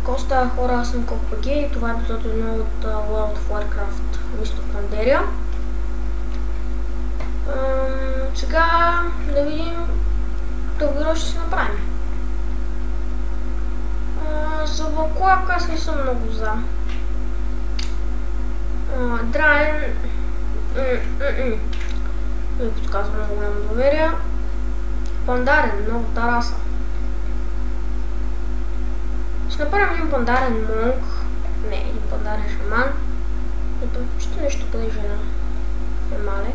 Какво става, хора, аз съм Копаге и това е епизод 1 от World of Warcraft Mist of Pandaria. Сега да видим какво ще си направим. За вълколапка аз не съм много за. Драен ми подсказва много голямо доверие. Пандарен, много тараса. Ще направим един пандарен монк. Не, един пандарен шаман. Ето, ще нещо къде жена. Е мале.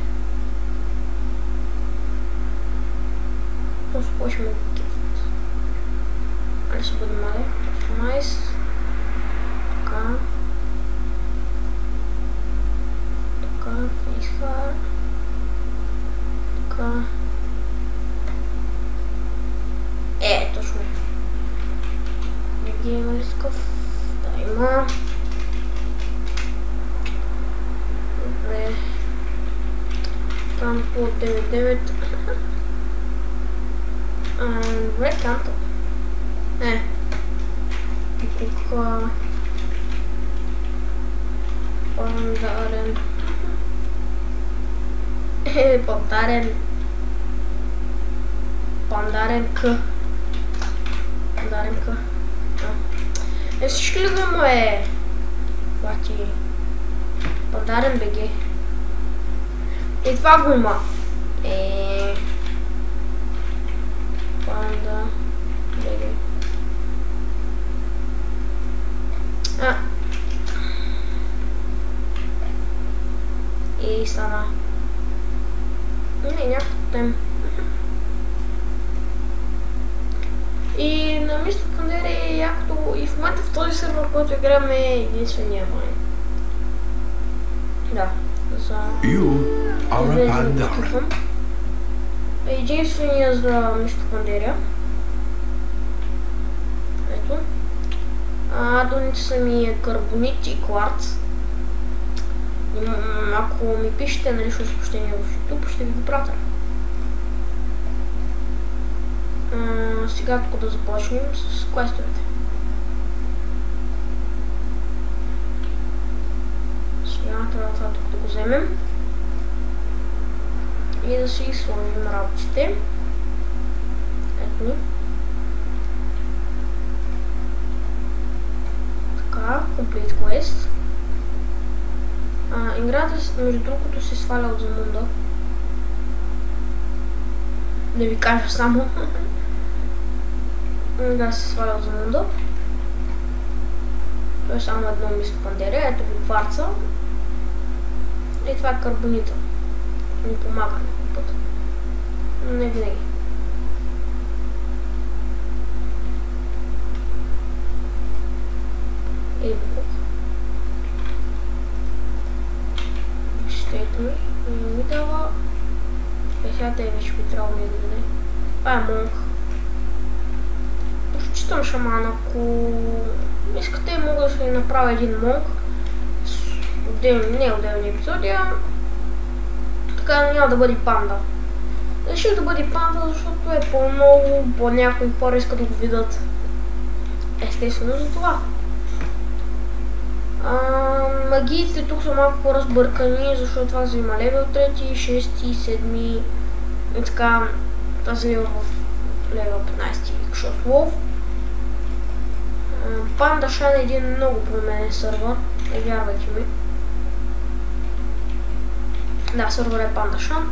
Просто почваме да кефът. Али ще бъде мале. Просто найс. Така. Така, фейсхар. Така. Точно. Где има ли скъв? Да, има. Добре. Там по 9-9. Добре, канто. И тук... Пандарен. Пандарен. Пандарен К. Пандарен К. Всички ли да му е? Бати. Пандарен БГ. И това го има. Панда БГ. И стана. Не, някакъв тем. И на Mist of Pandaria е якото и в момента в този сервер, който играме, е единствения май. Да, за... Единствения за Mist of Pandaria. Ето. Адоните са ми карбонит и кварц. Ако ми пишете на лично съобщение в YouTube, ще ви го пратя. Сега тук да започнем с квестовете. Сега трябва това тук да го вземем и да си сложим работите. Ето ни. Така, Complete Quest. Играта, между другото, се сваля от Замунда. Да ви кажа само. Да, се сваля от Замунда. Това е само едно Mist of Pandaria. Ето ви кварца. И това е карбонита. Ни помага някой път. Но не винаги. Ей, букук. Щето ми. Не ми дава. Сега те вече би трябвало ми да даде. Това е монк. Читам шаман, ако искате, мога да се направя един монк с отделни епизоди, така няма да бъде панда. Реших да бъде панда, защото е по-много, по-някои хора искат да го видят. Естествено за това. Магиите тук са малко по-разбъркани, защото това взима левел 3, 6, 7 и така, това взима в левел 15 Кшос Лов. Панда Шан е един много променен сървър, вярвайте ми. Да, сървър е Панда Шан.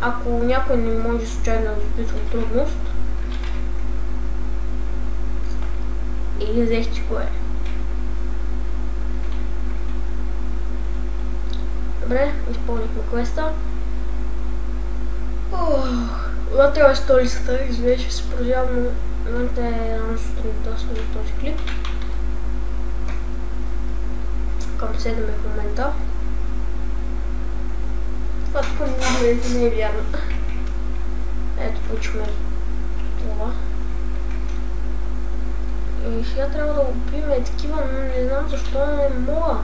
Ако някой не може случайно да изпитва трудност, или взехте кое. Добре, изпълнихме квеста. Това трябва е столицата, извинете, ще се прозявам, но момента е рано сутринта с този клип. Към 7 е в момента. Това тук не е вярно. Ето, получихме това. И сега трябва да убием такива, но не знам защо не мога.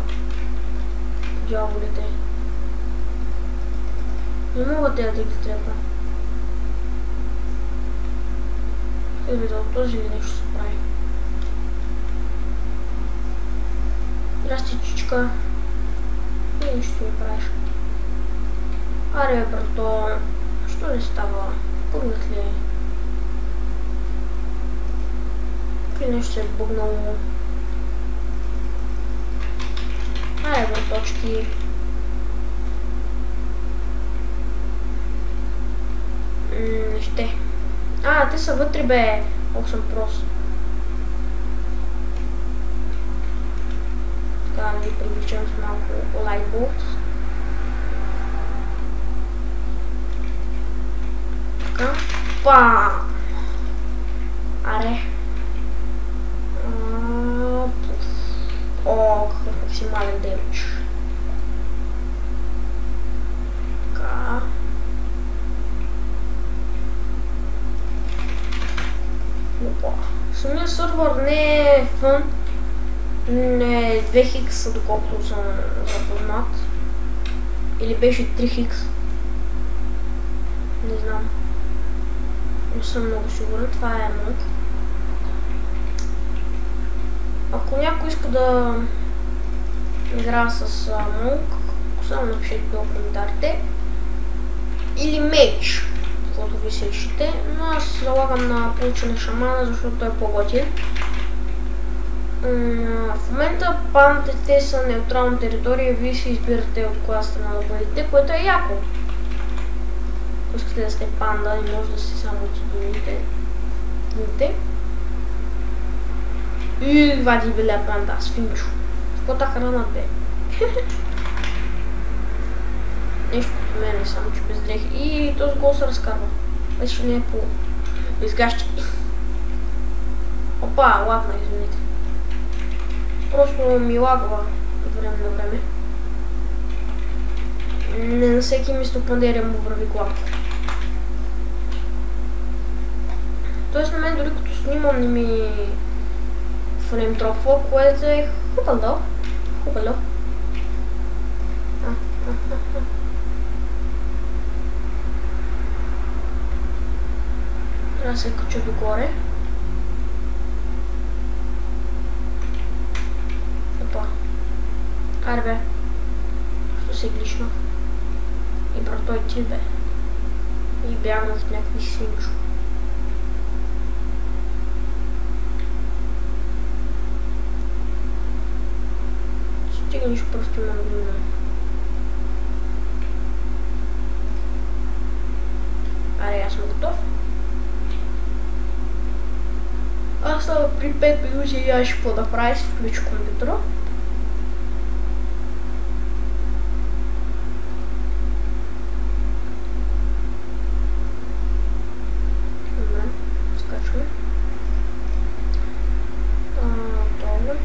Дяволите. Не мога те да ги трепна. Ще видя от този или нещо се прави. лодичка и нищо не правиш. Аре, брато, що не става? Пъгнат ли? Или нещо се е бъгнало? Аре, браточки. Не ще. Те са вътре, бе. Ох, съм прост. Така, да ви привличам с малко лайтболт. Така. Па! Аре. О, какъв максимален демидж. Така. Опа. Самия сървър не е фън. Не е 2 хикса, доколкото съм запознат. Или беше 3 хикс. Не знам. Не съм много сигурен. Това е монк. Ако някой иска да игра с монк, само напишете долу в коментарите. Или меч, каквото ви се решите. Но аз залагам на получене шамана, защото той е по-готин. В момента пандите са неутрална територия, вие си избирате от коя страна да бъдете, което е яко. Ако искате да сте панда, не може да сте само от другите. И вади беля панда, свинчо. Каквото храна бе. Нещо като мене, само че без дрехи. И този гол се разкарва. Вече не е по изгащи. Опа, лагна, извините. Просто ми лагва от време на време. Не на всеки ми стопандерия му върви гладко. Тоест на мен дори като снимам не ми фрейм дропва, което е хубаво. Хубаво. Трябва да се кача догоре. Опа. Аре бе. Що се глишна. И брато е ти бе. И бягна в някакви свинчо. Стигнеш просто имам глина. Аре, аз съм готов. Аз става при 5 минути и аз ще какво да правя, си включа компютъра. Добре, скачваме. Добре.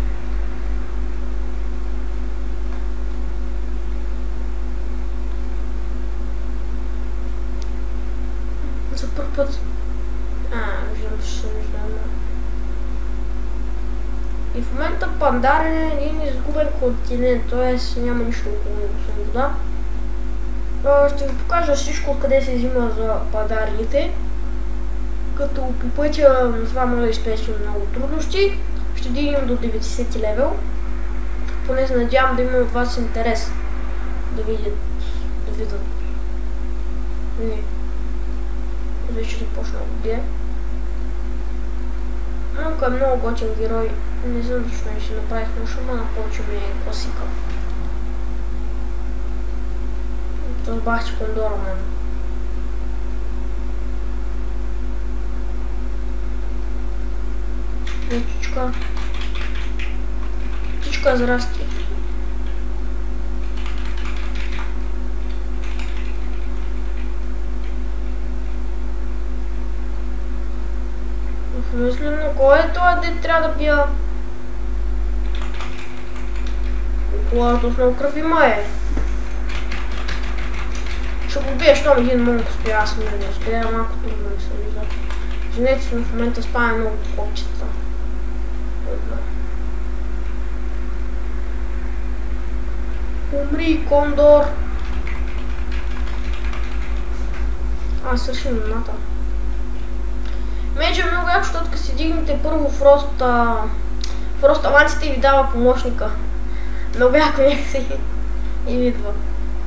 За първ път. Виждам, че се виждаме. И в момента Пандар е един изгубен континент, т.е. няма нищо около него, освен вода. Ще ви покажа всичко откъде се взима за пандарите. Като по пътя на това може да изпечем много трудности. Ще дигнем до 90 левел. Поне се надявам да има от вас интерес да видят. Не. Вече започна да бие. Монка е много готин герой. Не знам защо не си направих на шамана, повече ми е класика. Разбрах, че Кондора мен. Птичка. Птичка, здрасти. Мислим, но кой е това, де трябва да бия? Колата с много кръв има е. Ще го бия, щом един монк успя, аз не успя, малко трудно ми се вижда. Извинете се, но в момента спаме много копчета. Умри, Кондор! Свърши мината. Меч е много яко, защото като си дигнете първо фрост авансите и ви дава помощника. Много яко някакси и видва.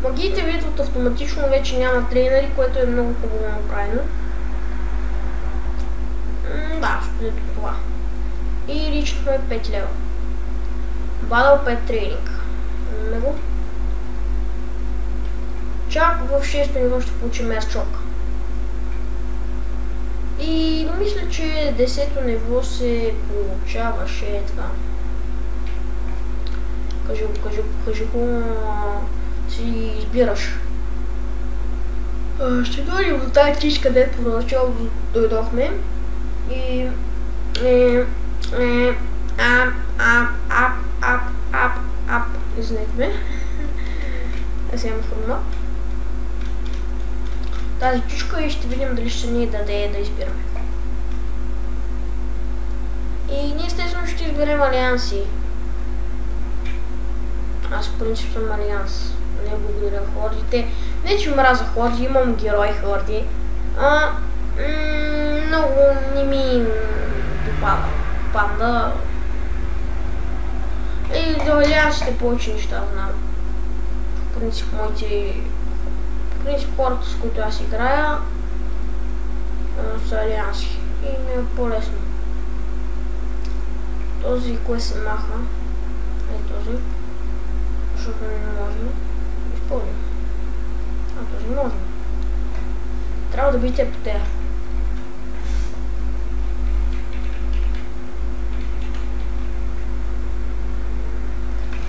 Магиите видват автоматично, вече няма трейнери, което е много хубаво направено. Да, ще това. И ричнахме 5 лева. Battle Pet тренинг. Него. Чак в 6-то ниво ще получим мерчок. И мисля, че 10-то ниво се получаваше това. Кажи го, си избираш. Ще дойдем до тази чиш, където поначало дойдохме. И... Извинете ме. Аз имам хрумна. Тази чушка и ще видим дали ще ни даде да избираме. И ние естествено ще изберем алианси. Аз в принцип съм алианс. Не благодаря хордите. Не че мраза хорди, имам герой хорди. Много не ми допада. Панда. И до алиансите повече неща знам. В принцип хората, с които аз играя, са алианси. И ми е по-лесно. Този, кое се маха, е този, защото не можем да изпълним. Този можем. Трябва да бите по тея.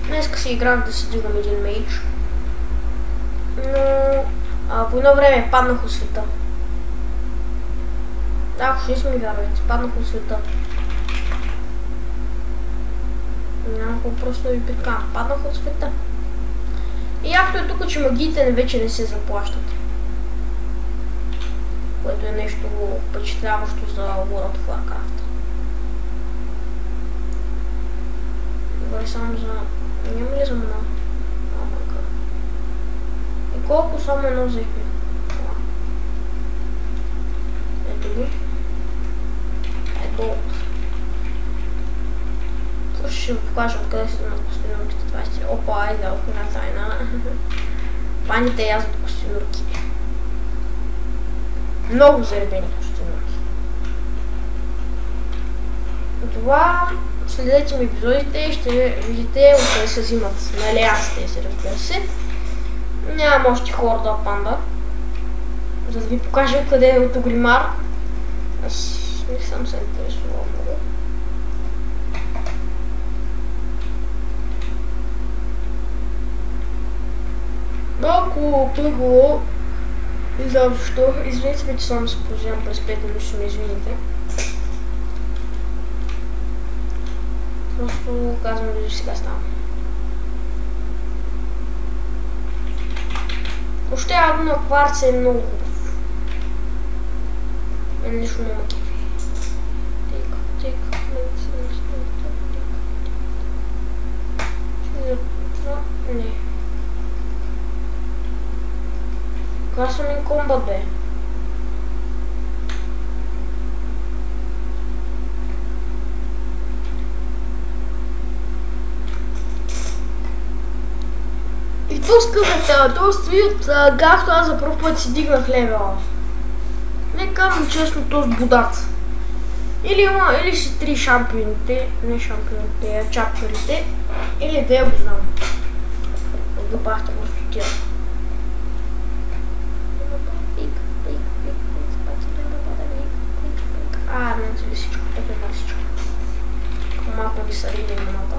Днеска си играх да си дигам един мейдж. Но по едно време паднах от света. Да, ако ще ми вярвате, паднах от света. Няма какво просто да ви питка. Паднах от света. И якото е тук, че магиите вече не се заплащат. Което е нещо впечатляващо за World of Warcraft. Добре, само за... Няма ли за мана? И колко само едно взехме? Ето го. Ето. Ще ви покажа откъде се вземат костюмерките 20. Опа, айде, една тайна. Паните язват костюмерки. Много заребени костюмерки. Това следете ми епизодите и ще видите откъде се взимат. На алиансите си, разбира се. Нямам още хорда панда. За да ви покажа къде е от Огримар. Аз не съм се интересувал много. Малко първо, не знам защо, извините ме, че само се позивам през 5 минути, ще ме извините. Просто казвам да сега ставам. Още агро на кварц е много хубав. Мен лично много кефи. Не. Custom Combat бе. И то скъпете, то стои от както аз за първ път си дигнах левела. Не казвам честно, то с бодат. Или си 3 шампионите, не шампионите, а чапкарите, или да я го знам. Добавте просто тя. Не всичко, така на всичко. Малко ви са рили имената.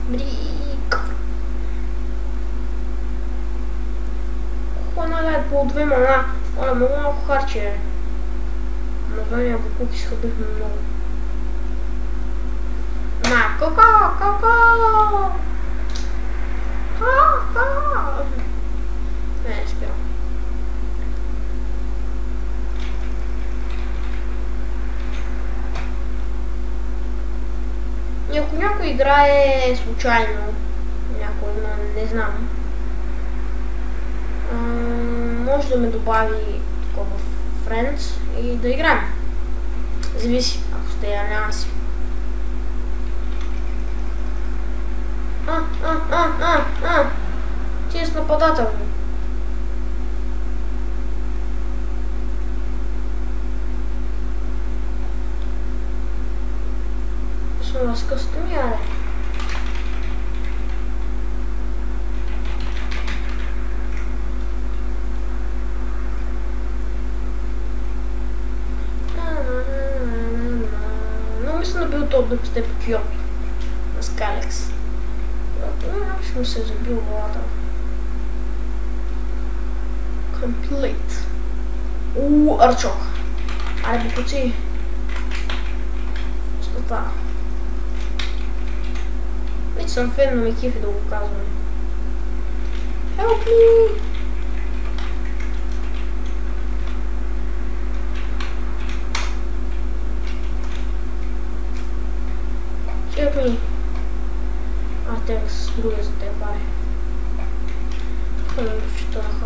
Брик. Хвана по 2 мана. Оля, много малко харче. Названия букуки схъбихме много. На, ка-ка! Не спирам. И ако някой играе случайно, някой, но не знам, може да ме добави такова в Friends и да играем. Зависи, ако сте алианси. Ти е с нападател. Съм разкъсто ми, аре. Но мисля да бил този да сте по Киото. На Скалекс. Ще ми се е забил главата. Complete. Арчок. Айде, букуци. Стота. Вече съм фен, но ми кефи да го казвам. Help me! Help me! Артекс, другия за те пари. Какво ми го вчитаха?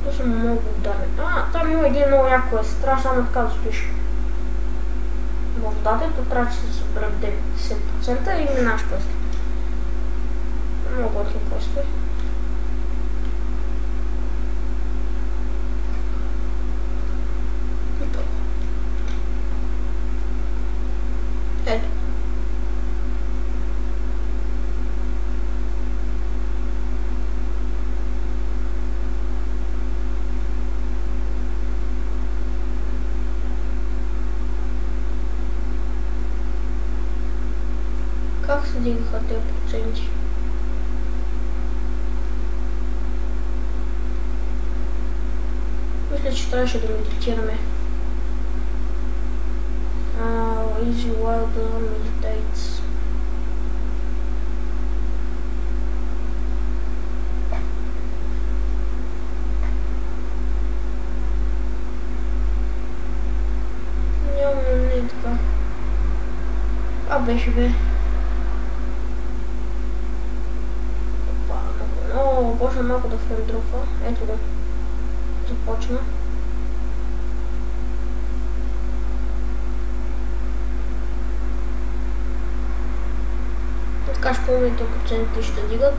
То съм много ударен. Там има един много яко е. Трябва само така да стоиш. В водата то трябва да се събере 90% и минаш квест. Много готин квест е. Ето. Как се дигнаха тези проценти? Мисля, че трябваше да медитираме. Easy while the meditates. Няма не така. Беше бе. О, почна малко да френдруфа. Ето го. Започна. Така ще помните процентите ще дигат.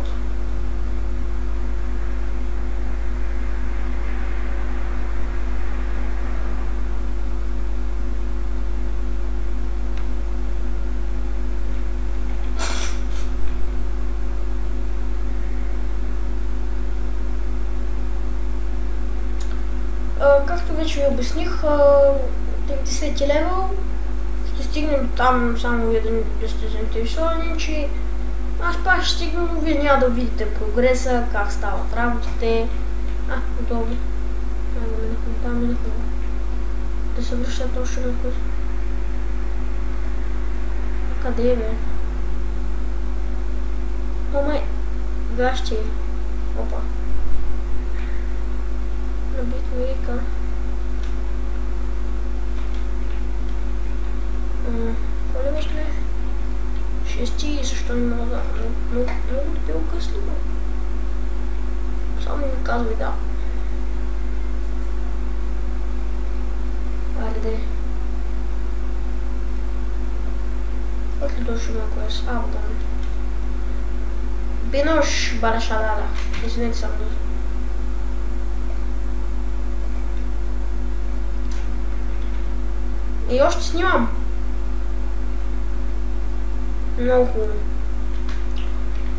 Както вече ви обясних, 30 левел ще стигнем там само един да сте заинтересовани, че аз пак ще стигна, но вие няма да видите прогреса, как стават работите. Готово. Минахме. Да се връщат още на курс. Къде е, бе? О, май! Гащи. Опа. Набит ми река. Какво ли мисля? 6 и защо не мога да... Много да бил късно. Само ми казвай да. Айде. Как ли дошъл на квест? Да. Бинош барашадада. Извинете съм. И още снимам. Много хубаво.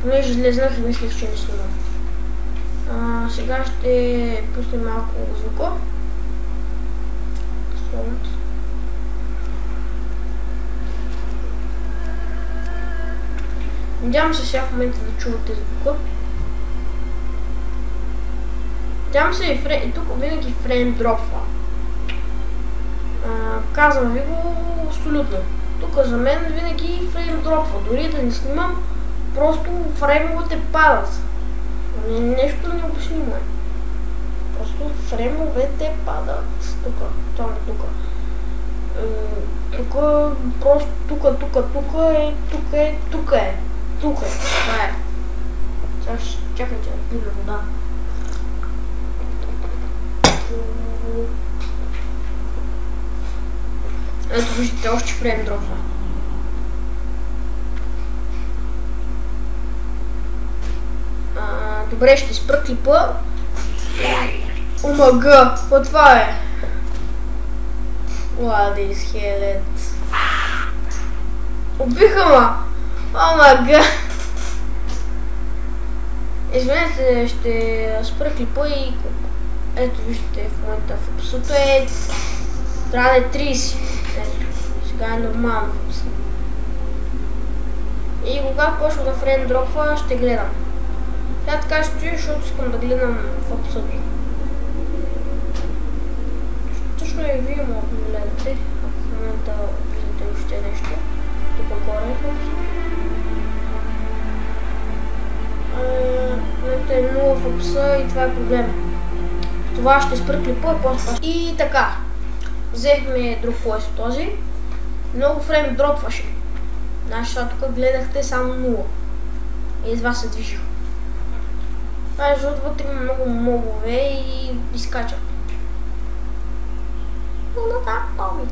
Понеже излезнах и мислих, че не снимам. Сега ще пуснем малко звука. Надявам се сега в момента да чувате звука. Надявам се и тук винаги фрейм дропва. Казвам ви го абсолютно. Тук за мен винаги фрейм дропва. Дори да не снимам, просто фреймовете падат. Нещо необяснимо е. Просто фреймовете падат. Тук, там, тук. Тук, просто тук е. Това е. Сега ще чакайте да пия вода. Ето виждате, още фрейм дропва. Добре, ще спра клипа. Омага, какво това е? Ладис хелет. Убиха ма! Омага! Извинете, ще спра клипа и ето виждате в момента в описото е трябва да е 30. Ето, сега е нормално. И когато почва да фрейм дропва, ще гледам. Тя така стои, защото искам да гледам в описото. Точно и вие може да гледате, ако в момента видите още нещо. Тук горе в описото. Момента е 0 в описа и това е проблема. Това ще спра клипа и после. И така. Взехме друг пояс този. Много фрейм дропваше. Значи тук гледахте само 0. И с вас се движих. Това е защото вътре има много мобове и изкачат. Но да, помни.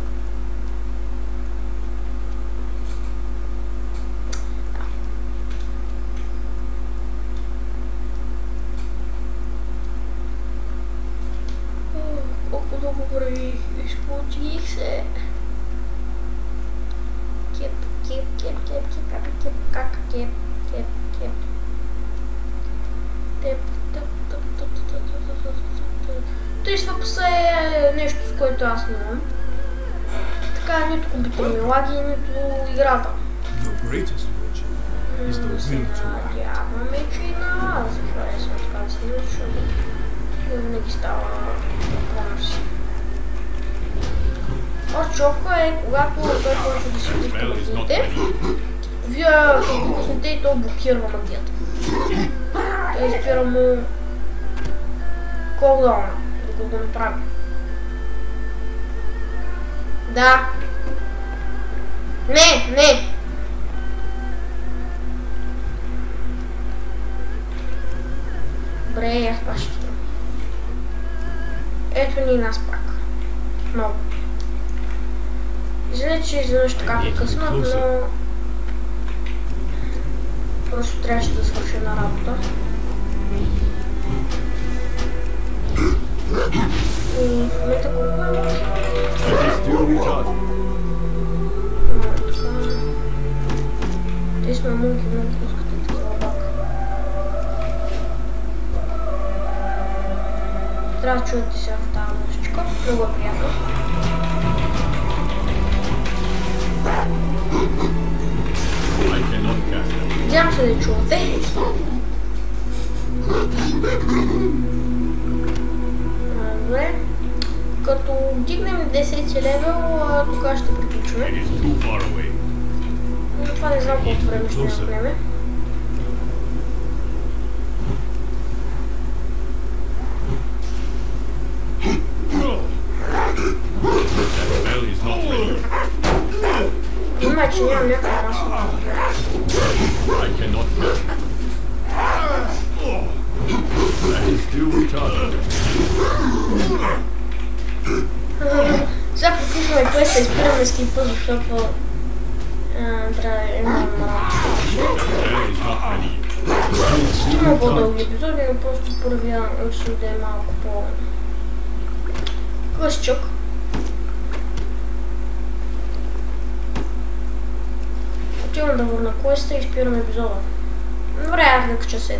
Колко дълго върви, изплутих се. Кеп. 30 пса е нещо, с което аз нямам. Така нито компютърни лаги, нито играта. Надяваме, че и на вас се харесва така да снима, защото винаги става бонуси. Орчовка е когато той почва да си пуска магиите. Вие като пуснете и то блокирва магията. Той спира му колдауна, да го направи. Да. Не! Добре, аз пак ще спра. Ето ни нас пак. Много. Извинете, че изведнъж така прекъснах, но просто трябваше да свърша на работа. И в момента колко е? Те сме мунки, много пускате такива бака. Трябва да чуете сега в тази музичка, много е приятно. Надявам се да чувате. Добре. Като дигнем 10 левел, тогава ще приключваме. Но това не знам колко време ще отнеме. Има, че нямам някаква масова. Сега приключваме квеста и спираме с клипа, защото трябва да имам ще има по-дълги епизоди, но просто първия решил да е малко по-късчък. Отивам да върна квеста и спирам епизода. Добре, аз да кача 7.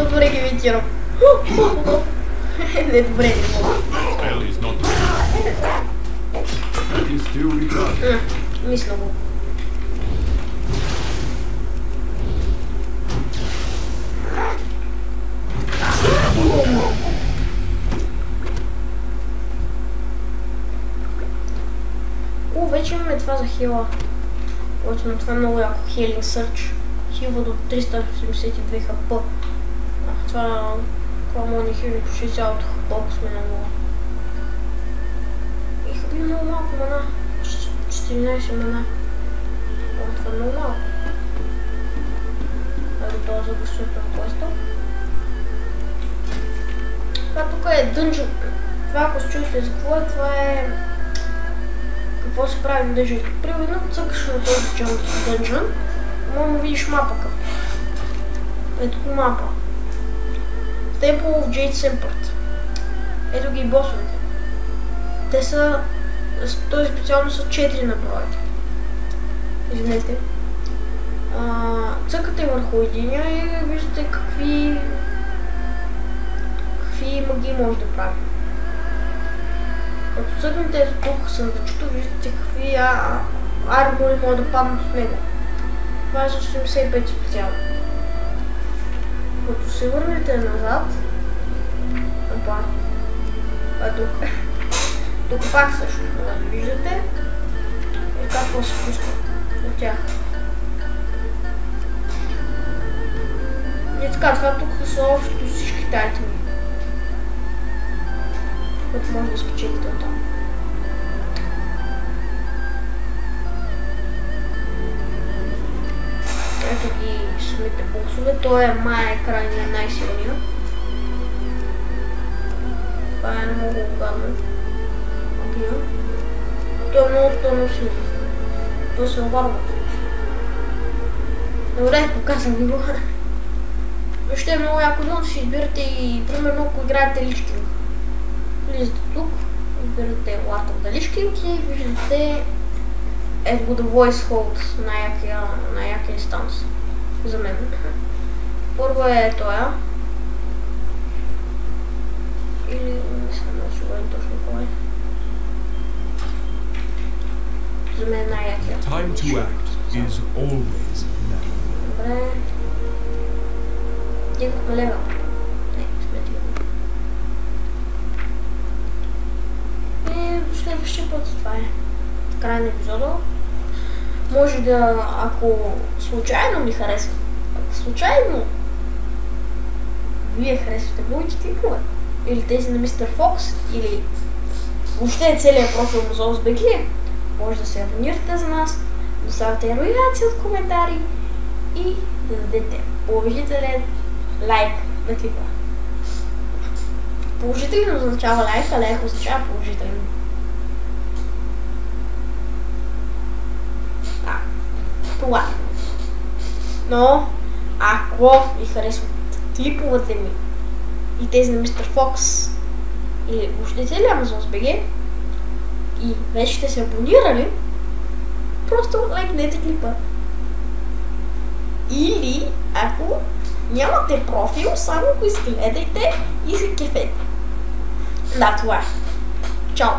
Добре ги имитирам. Не, добре, не мога. Мисля го. Вече имаме това за хила. Точно това е много яко. Healing Search. Хилва до 382 хп. Това може да хили почти цялото хп, ако сме на нова. И хаби много малко мана. 14 мана. Това много малко. Ето това за гъщето на квеста. Това тук е дънжън. Това, ако се чуете за какво е, това е... Какво се прави на дънжън. Примерно цъкаш на този дънжън, може да видиш мапа към. Ето тук мапа. Temple of Jade Sempert. Ето ги босовете. Те са... Този специално са 4 на броя. Извинете. Цъкате върху единия и виждате какви магии може да прави. Като цъкнете тук съндъчето, виждате какви армори може да паднат от него. Това е за 85 специално. Като се върнете назад, опа, това е тук. Тук пак също, виждате и какво се пуска от тях. И така, това тук са общо всичките айтеми, които може да спечелите от там. Ето ги самите боксове, той е май крайния най-силния. Това е много гадно. Той е много силен. Той се обарва. Добре, показвам ви го. Ще е много яко да си избирате и, примерно, ако играете лички. Влизате тук, избирате лата лички и виждате ето го The Voice Hold на якия инстанс. За мен. Първо е тоя. Или не съм много сигурен точно кой е. За мен е най-якия. Time to act is always now. Добре. Дигнахме левел. Не, сме дигнали. И до следващия път това е край на епизода. Може да, ако случайно ми харесва, ако случайно вие харесвате моите клипове, или тези на Мистер Фокс, или въобще целият профил на ZOSBG, може да се абонирате за нас, да оставите реакция от коментари и да дадете положителен лайк на клипа. Положително означава лайк, а лайк означава положително. Това. Но, ако ви харесват клиповете ми и тези на Мистер Фокс или въобще целият ZOSBG и вече сте се абонирали, просто лайкнете клипа. Или, ако нямате профил, само го изгледайте и се кефете. Да, това е. Чао!